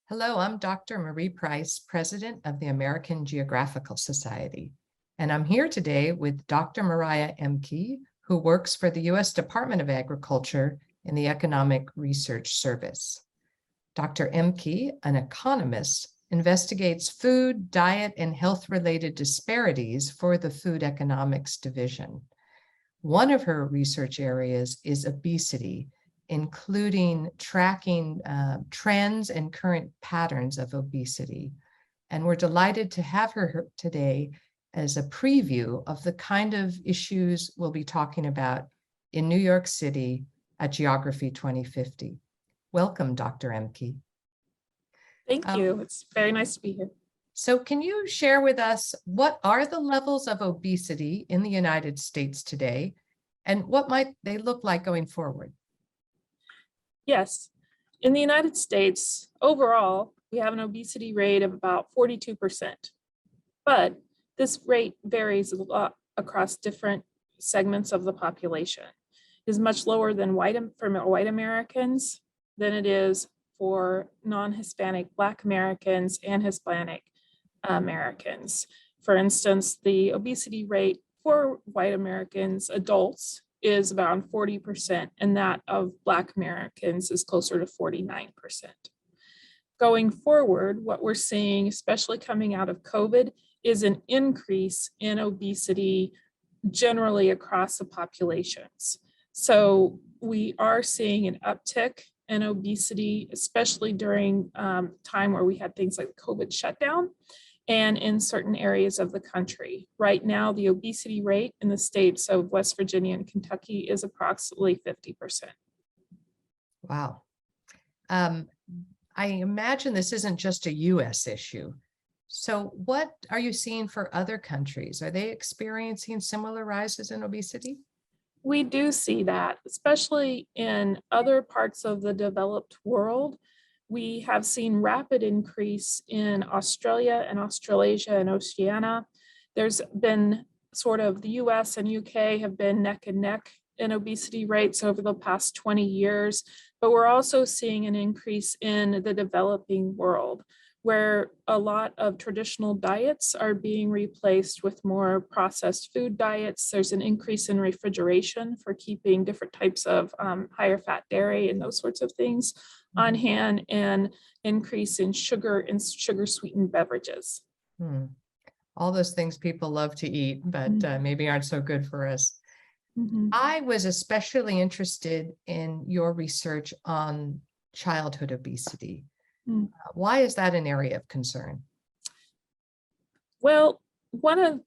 Hello, I'm Dr. Marie Price, President of the American Geographical Society, and I'm here today with Dr. Mariah Ehmke, who works for the U.S. Department of Agriculture in the Economic Research Service. Dr. Ehmke, an economist, investigates food, diet, and health-related disparities for the Food Economics Division. One of her research areas is obesity, including tracking trends and current patterns of obesity. And we're delighted to have her today as a preview of the kind of issues we'll be talking about in New York City at Geography 2050. Welcome, Dr. Ehmke. Thank you. It's very nice to be here. So can you share with us what are the levels of obesity in the United States today, and what might they look like going forward? Yes. In the United States, overall, we have an obesity rate of about 42%. But this rate varies a lot across different segments of the population. It is much lower than for white Americans than it is for non-Hispanic Black Americans and Hispanic Americans. For instance, the obesity rate for white Americans, adults, is around 40%, and that of Black Americans is closer to 49%. Going forward, what we're seeing, especially coming out of COVID, is an increase in obesity generally across the populations. So we are seeing an uptick in obesity, especially during time where we had things like the COVID shutdown and in certain areas of the country. Right now, the obesity rate in the states of West Virginia and Kentucky is approximately 50%. Wow. I imagine this isn't just a US issue. So what are you seeing for other countries? Are they experiencing similar rises in obesity? We do see that, especially in other parts of the developed world. We have seen rapid increase in Australia and Australasia and Oceania. There's been sort of the US and UK have been neck and neck in obesity rates over the past 20 years, but we're also seeing an increase in the developing world, where a lot of traditional diets are being replaced with more processed food diets. There's an increase in refrigeration for keeping different types of higher fat dairy and those sorts of things on hand, and increase in sugar and sugar sweetened beverages. All those things people love to eat, but maybe aren't so good for us. I was especially interested in your research on childhood obesity. Why is that an area of concern? Well,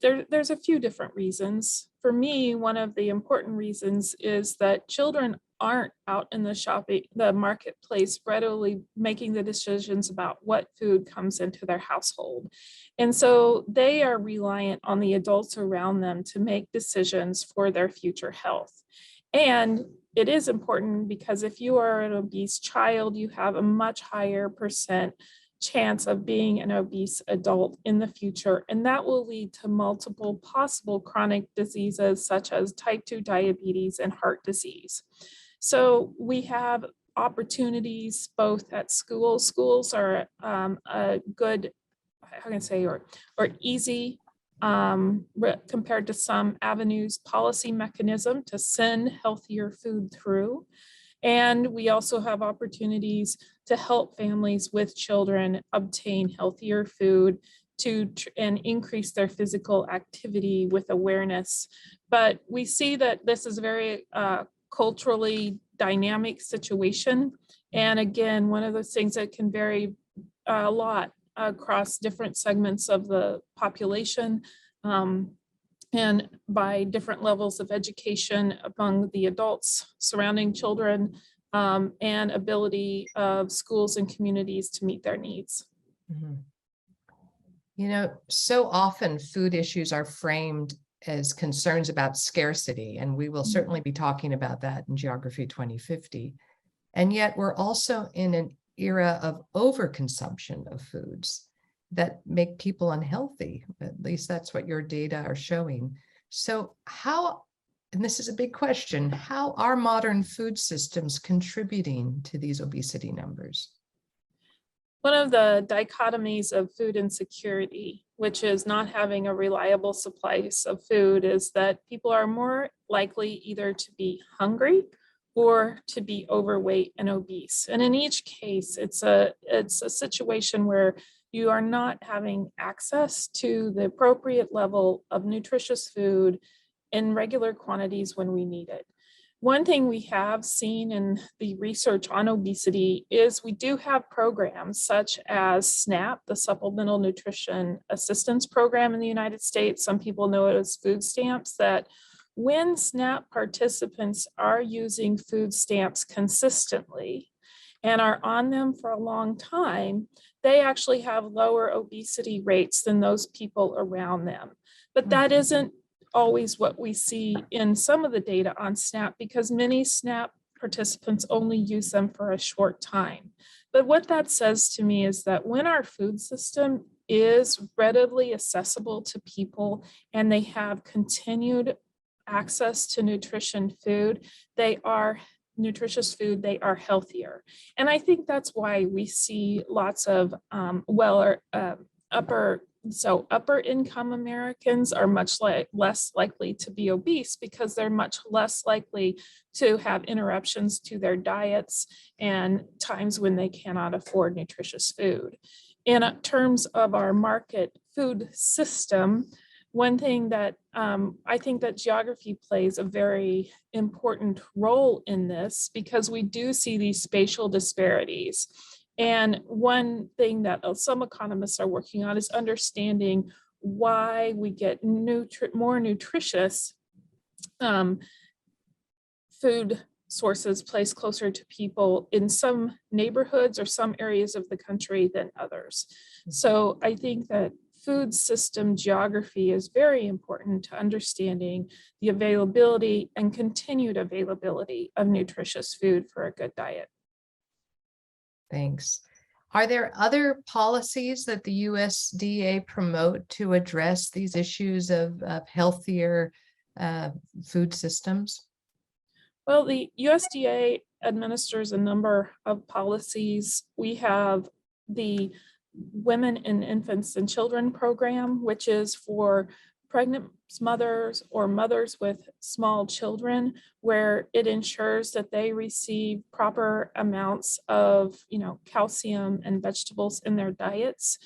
there's a few different reasons. For me, one of the important reasons is that children aren't out in the marketplace readily making the decisions about what food comes into their household. And so they are reliant on the adults around them to make decisions for their future health. And it is important because if you are an obese child, you have a much higher percent chance of being an obese adult in the future, and that will lead to multiple possible chronic diseases such as type 2 diabetes and heart disease. So we have opportunities both at schools. Schools are a good, how can I say, or easy compared to some avenues, policy mechanism to send healthier food through. And we also have opportunities to help families with children obtain healthier food and increase their physical activity with awareness. But we see that this is a very culturally dynamic situation. And again, one of those things that can vary a lot across different segments of the population, and by different levels of education among the adults surrounding children, and ability of schools and communities to meet their needs. You know, so often food issues are framed as concerns about scarcity, and we will certainly be talking about that in Geography 2050. And yet we're also in an era of overconsumption of foods that make people unhealthy. At least that's what your data are showing. So how, and this is a big question, how are modern food systems contributing to these obesity numbers? one of the dichotomies of food insecurity, which is not having a reliable supply of food, is that people are more likely either to be hungry or to be overweight and obese. And in each case, it's a situation where you are not having access to the appropriate level of nutritious food in regular quantities when we need it. One thing we have seen in the research on obesity is we do have programs such as SNAP, the Supplemental Nutrition Assistance Program in the United States. Some people know it as food stamps, that when SNAP participants are using food stamps consistently and are on them for a long time, they actually have lower obesity rates than those people around them. But that isn't always what we see in some of the data on SNAP, because many SNAP participants only use them for a short time. But what that says to me is that when our food system is readily accessible to people and they have continued access to nutrition food, they are nutritious food, they are healthier. And I think that's why we see lots of upper income Americans are much less likely to be obese, because they're much less likely to have interruptions to their diets and times when they cannot afford nutritious food. In terms of our market food system, one thing that I think that geography plays a very important role in this, because we do see these spatial disparities. And one thing that some economists are working on is understanding why we get more nutritious food sources placed closer to people in some neighborhoods or some areas of the country than others. So I think that food system geography is very important to understanding the availability and continued availability of nutritious food for a good diet. Thanks. Are there other policies that the USDA promote to address these issues of healthier food systems? Well, the USDA administers a number of policies. We have the Women and Infants and Children program, which is for pregnant mothers or mothers with small children, where it ensures that they receive proper amounts of, calcium and vegetables in their diets.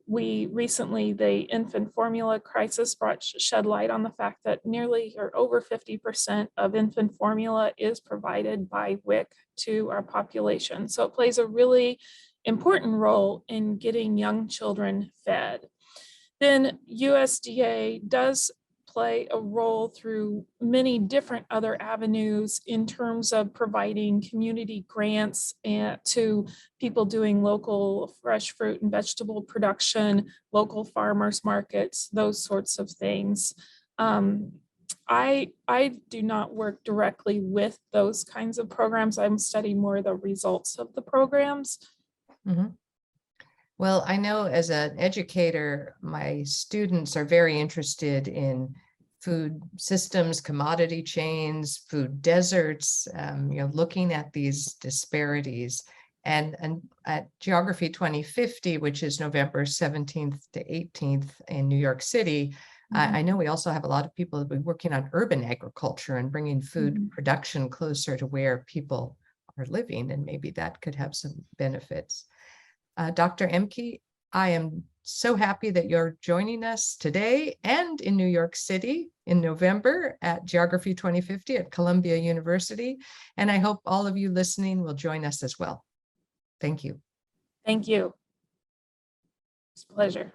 We recently, the infant formula crisis shed light on the fact that nearly or over 50% of infant formula is provided by WIC to our population. So it plays a really important role in getting young children fed. Then USDA does play a role through many different other avenues in terms of providing community grants to people doing local fresh fruit and vegetable production, local farmers markets, those sorts of things. I do not work directly with those kinds of programs. I'm studying more the results of the programs. Mm-hmm. Well, I know as an educator, my students are very interested in food systems, commodity chains, food deserts, looking at these disparities. And at Geography 2050, which is November 17th to 18th in New York City, I know we also have a lot of people that will be working on urban agriculture and bringing food production closer to where people are living, and maybe that could have some benefits. Dr. Ehmke, I am so happy that you're joining us today and in New York City in November at Geography 2050 at Columbia University. And I hope all of you listening will join us as well. Thank you. Thank you. It's a pleasure.